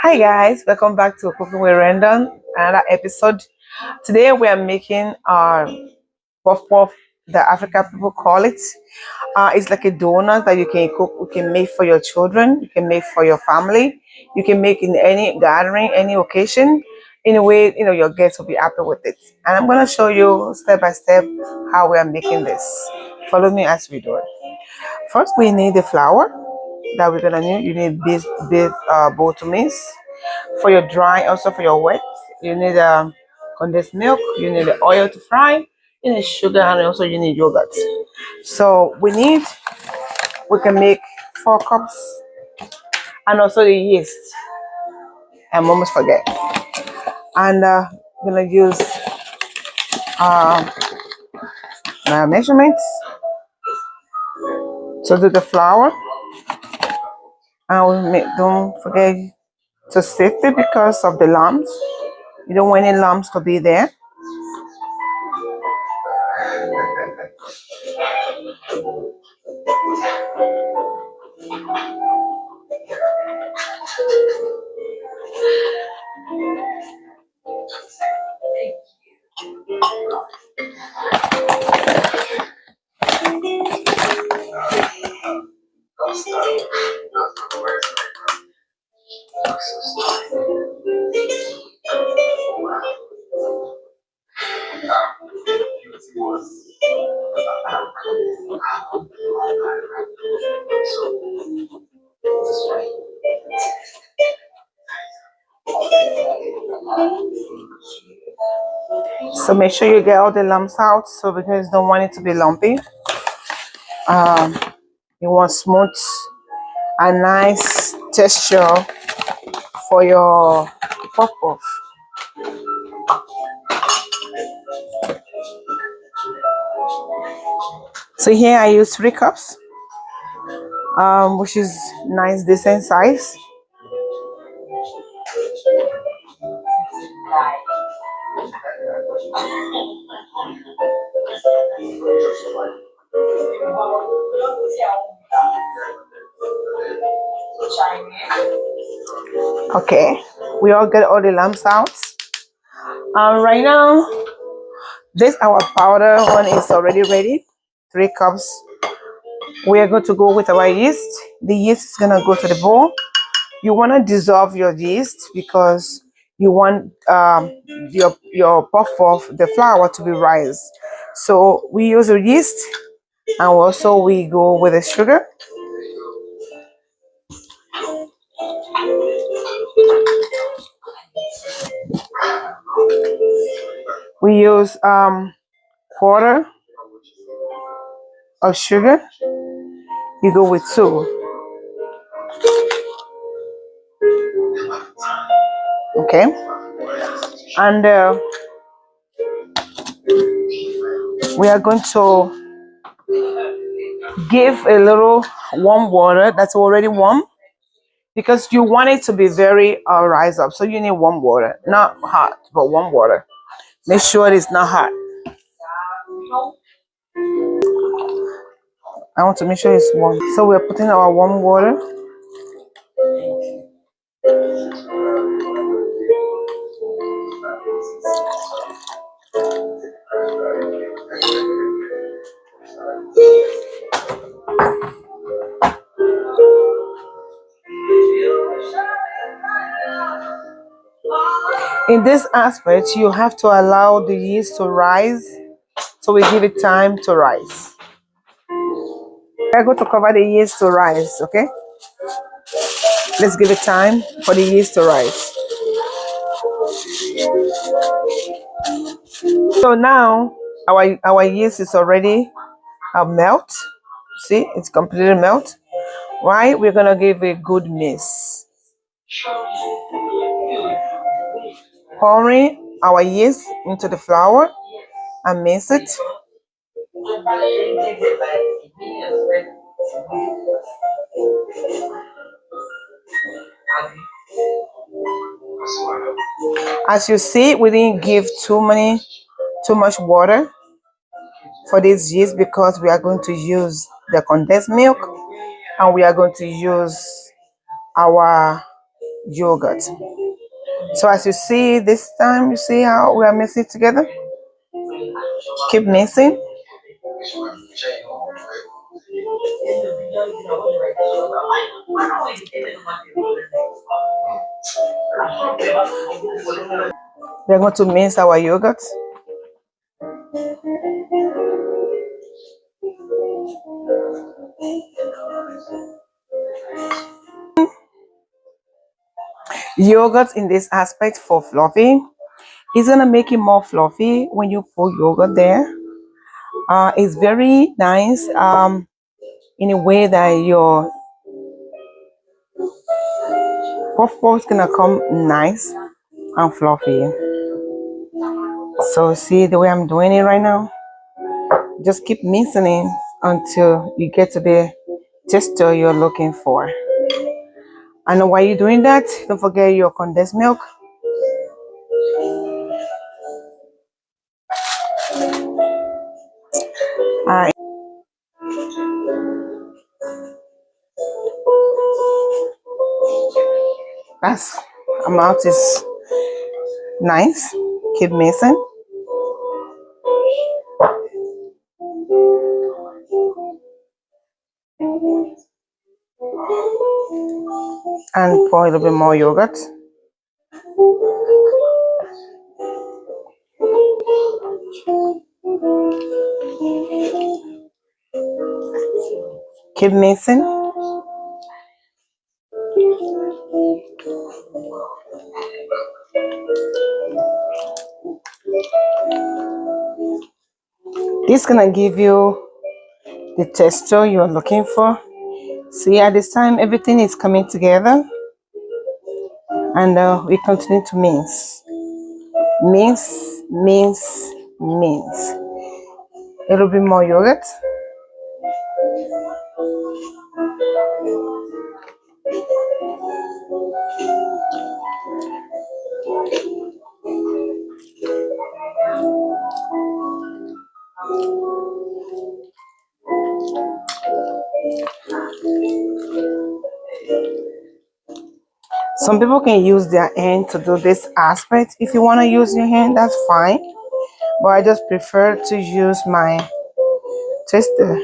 Hi guys, welcome back to Cooking with Random, another episode. Today we are making puff puff. The African people call it. It's like a donut that you can cook. You can make for your children. You can make for your family. You can make in any gathering, any occasion. In a way, your guests will be happy with it. And I'm gonna show you step by step how we are making this. Follow me as we do it. First, we need the flour that we're gonna need. You need this bowl to mix. For your dry, also for your wet, you need condensed milk, you need the oil to fry, you need sugar, and also you need yogurt. So we can make 4 cups, and also the yeast. I'm almost forget. And I'm gonna use uh, my measurements to do the flour. And don't forget to sift it because of the lumps. You don't want any lumps to be there. So make sure you get all the lumps out. So because you don't want it to be lumpy, um, you want smooth and nice texture for your puff puff. So here I use 3 cups, which is nice decent size. Okay, we all get all the lumps out. Right now, this our powder one is already ready. 3 cups. We are going to go with our yeast. The yeast is gonna go to the bowl. You want to dissolve your yeast because you want your puff puff, the flour, to be rise. So we use the yeast, and also we go with the sugar. We use quarter of sugar. You go with 2. Okay, and we are going to give a little warm water that's already warm because you want it to be very rise up. So you need warm water, not hot, but warm water. Make sure it's not hot. I want to make sure it's warm. So we're putting our warm water. In this aspect, you have to allow the yeast to rise. So we give it time to rise. We're going to cover the yeast to rise, okay? Let's give it time for the yeast to rise. So now our yeast is already melt. See, it's completely melt. Why? We're gonna give a good mix. Pouring our yeast into the flour and mix it. As you see, we didn't give too much water for this yeast because we are going to use the condensed milk and we are going to use our yogurt. So as you see this time, you see how we are mixing it together? Keep mixing. We're going to mix our yogurt. Yogurt in this aspect for fluffy is gonna make it more fluffy when you put yogurt there. It's very nice in a way that your puff puff is gonna come nice and fluffy. So see the way I'm doing it right now? Just keep mixing it until you get to the texture you're looking for. And while you're doing that, don't forget your condensed milk. Uh, that's amount is nice. Keep mixing. And pour a little bit more yogurt. Keep mixing. This is gonna give you the texture you're looking for. See, at this time everything is coming together, and we continue to mix. Mix, mix, mix. A little bit more yogurt. Some people can use their hand to do this aspect. If you want to use your hand, that's fine. But I just prefer to use my twister.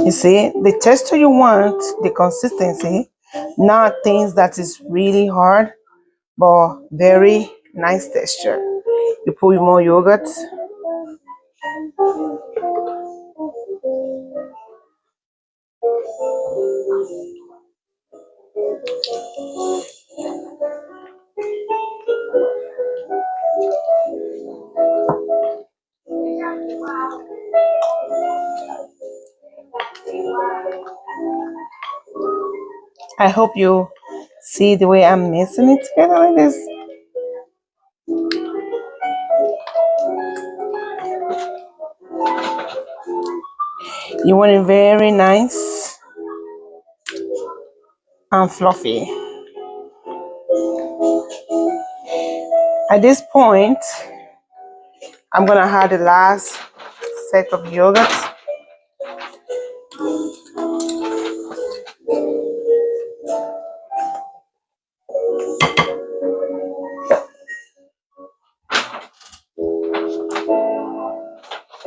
You see, the texture you want, the consistency, not things that is really hard, but very nice texture. You put more yogurt. I hope you see the way I'm mixing it together like this. You want it very nice and fluffy. At this point, I'm gonna add the last set of yogurt.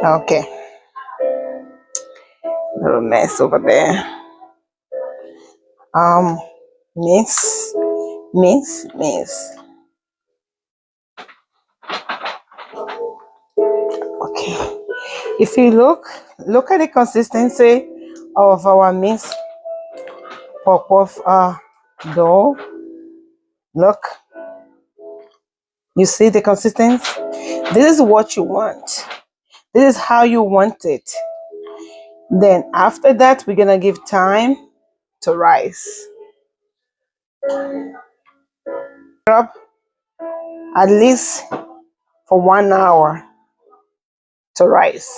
Okay, little mess over there. Mix, mix, mix. Okay. If you look at the consistency of our mix puff dough. Look, you see the consistency? This is what you want. This is how you want it. Then after that, we're gonna give time to rise. Up at least for 1 hour to rise.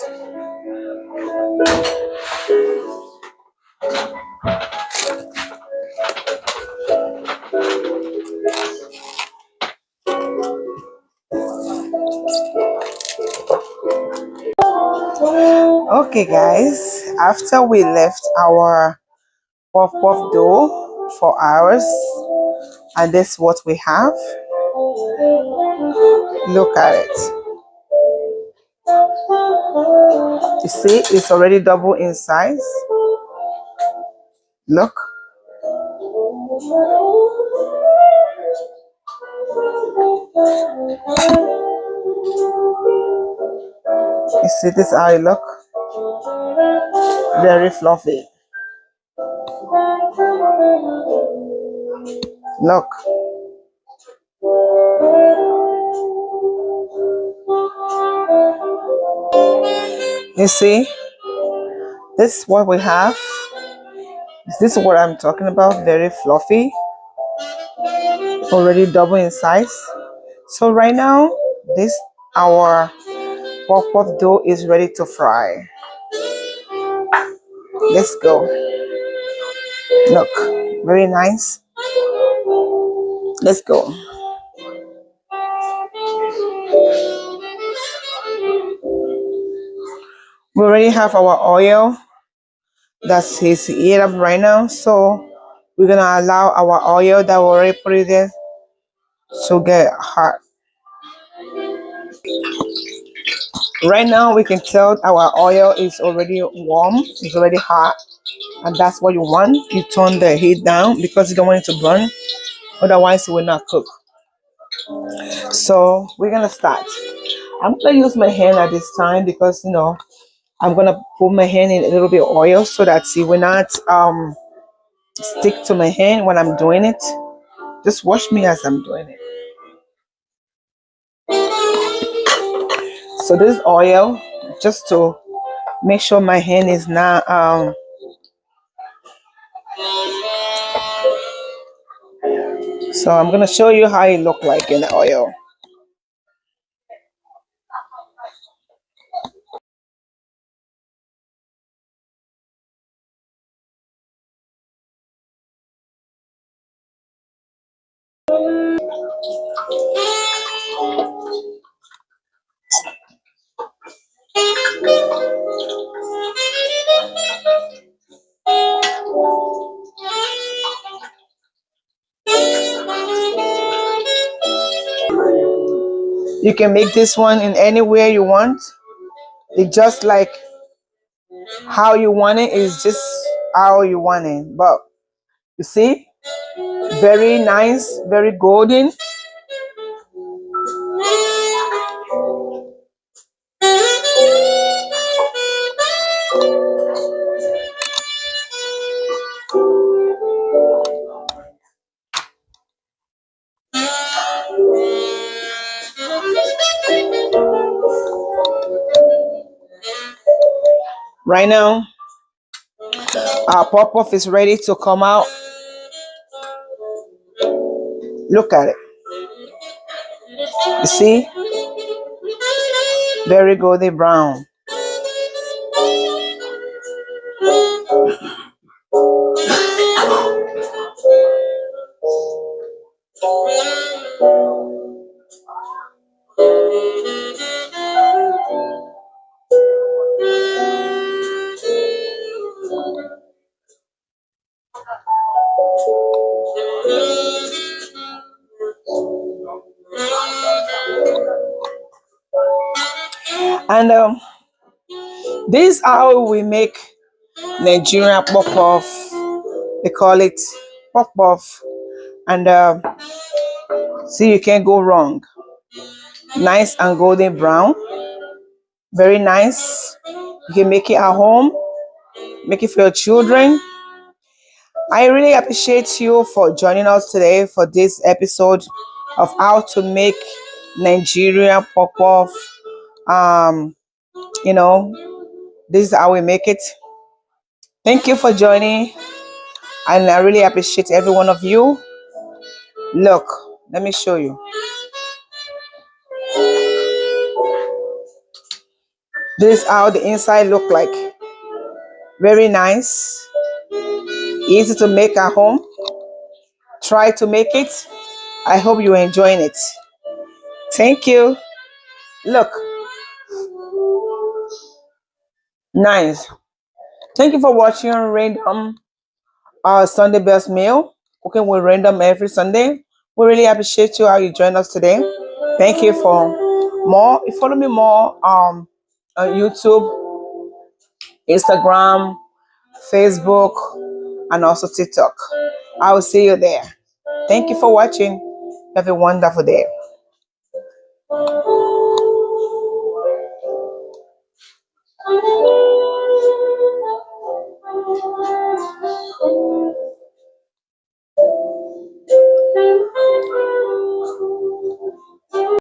Okay, guys, after we left our puff puff dough for hours, and this is what we have. Look at it. You see, it's already double in size. Look. You see, this is how it look. Very fluffy. Look. You see, this is what we have. This is what I'm talking about. Very fluffy. Already double in size. So right now, this our puff puff dough is ready to fry. Let's go. Look, very nice. Let's go. We already have our oil that's is heat up right now. So we're gonna allow our oil that we already put it there to get hot. Right now we can tell our oil is already warm, it's already hot, and that's what you want. You turn the heat down because you don't want it to burn, otherwise it will not cook. So we're gonna start. I'm gonna use my hand at this time because I'm gonna put my hand in a little bit of oil so that it will not stick to my hand when I'm doing it. Just watch me as I'm doing it. So this oil, just to make sure my hand is not so I'm gonna show you how it look like in the oil. You can make this one in anywhere you want. It just like how you want it is just how you want it. But you see, very nice, very golden. Right now, our pop off is ready to come out. Look at it. You see? Very golden brown. And this is how we make Nigerian pop off. They call it pop off. And see, you can't go wrong. Nice and golden brown. Very nice. You can make it at home, make it for your children. I really appreciate you for joining us today for this episode of how to make Nigerian pop off. Um, you know, this is how we make it. Thank you for joining, and I really appreciate every one of you. Look, let me show you. This is how the inside look like. Very nice, easy to make at home. Try to make it. I hope you're enjoying it. Thank you. Look, nice. Thank you for watching Random Sunday Best Meal. Cooking with Random every Sunday. We really appreciate you how you joined us today. Thank you for more. You follow me more on YouTube, Instagram, Facebook, and also TikTok. I will see you there. Thank you for watching. Have a wonderful day.